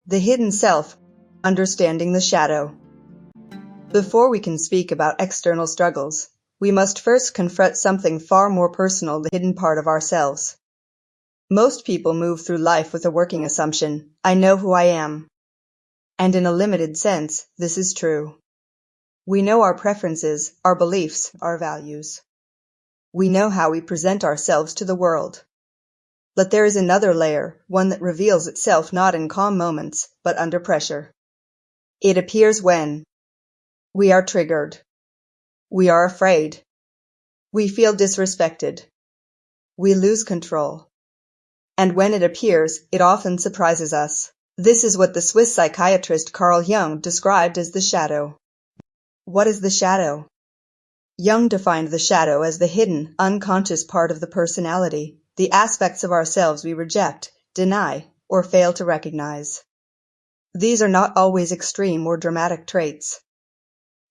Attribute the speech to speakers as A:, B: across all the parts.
A: The hidden self, understanding the shadow. Before we can speak about external struggles, we must first confront something far more personal, the hidden part of ourselves. Most people move through life with a working assumption, I know who I am. And in a limited sense, this is true. We know our preferences, our beliefs, our values. We know how we present ourselves to the world. But there is another layer, one that reveals itself not in calm moments, but under pressure. It appears when we are triggered. We are afraid. We feel disrespected. We lose control. And when it appears, it often surprises us. This is what the Swiss psychiatrist Carl Jung described as the shadow. What is the shadow? Jung defined the shadow as the hidden, unconscious part of the personality, the aspects of ourselves we reject, deny, or fail to recognize. These are not always extreme or dramatic traits.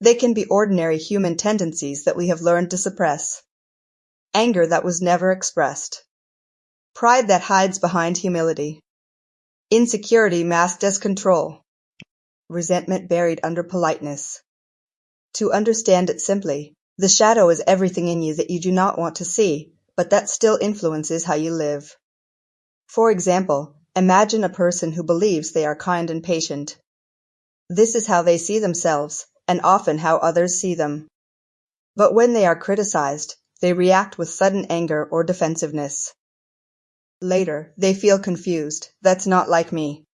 A: They can be ordinary human tendencies that we have learned to suppress. Anger that was never expressed. Pride that hides behind humility. Insecurity masked as control. Resentment buried under politeness. To understand it simply, the shadow is everything in you that you do not want to see, but that still influences how you live. For example, imagine a person who believes they are kind and patient. This is how they see themselves, and often how others see them. But when they are criticized, they react with sudden anger or defensiveness. Later, they feel confused. That's not like me.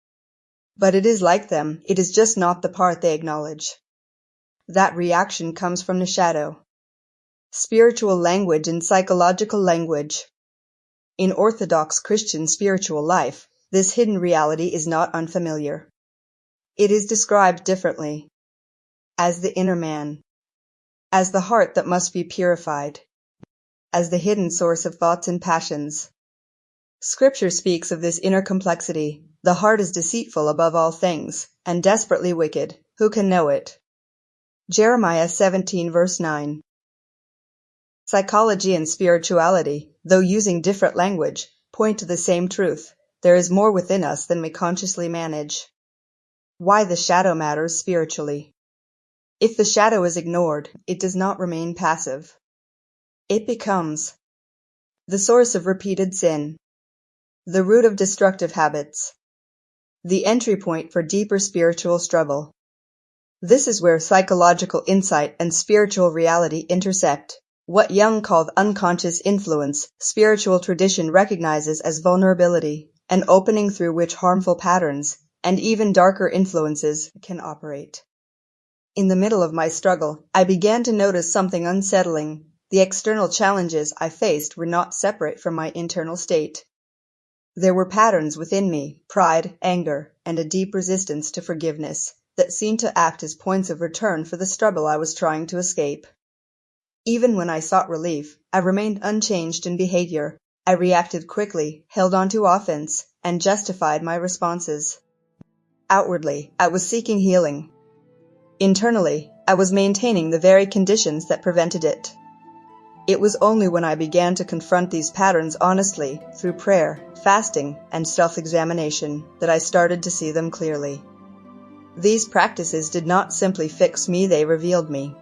A: But it is like them, it is just not the part they acknowledge. That reaction comes from the shadow. Spiritual language and psychological language. In Orthodox Christian spiritual life, this hidden reality is not unfamiliar. It is described differently. As the inner man. As the heart that must be purified. As the hidden source of thoughts and passions. Scripture speaks of this inner complexity. The heart is deceitful above all things, and desperately wicked. Who can know it? Jeremiah 17 verse 9. Psychology and spirituality, though using different language, point to the same truth. There is more within us than we consciously manage. Why the shadow matters spiritually. If the shadow is ignored, it does not remain passive. It becomes the source of repeated sin. The root of destructive habits. The entry point for deeper spiritual struggle. This is where psychological insight and spiritual reality intersect. What Jung called unconscious influence, spiritual tradition recognizes as vulnerability, an opening through which harmful patterns, and even darker influences, can operate. In the middle of my struggle, I began to notice something unsettling. The external challenges I faced were not separate from my internal state. There were patterns within me, pride, anger, and a deep resistance to forgiveness, that seemed to act as points of return for the struggle I was trying to escape. Even when I sought relief, I remained unchanged in behavior. I reacted quickly, held on to offense, and justified my responses. Outwardly, I was seeking healing. Internally, I was maintaining the very conditions that prevented it. It was only when I began to confront these patterns honestly, through prayer, fasting, and self-examination, that I started to see them clearly. These practices did not simply fix me, they revealed me.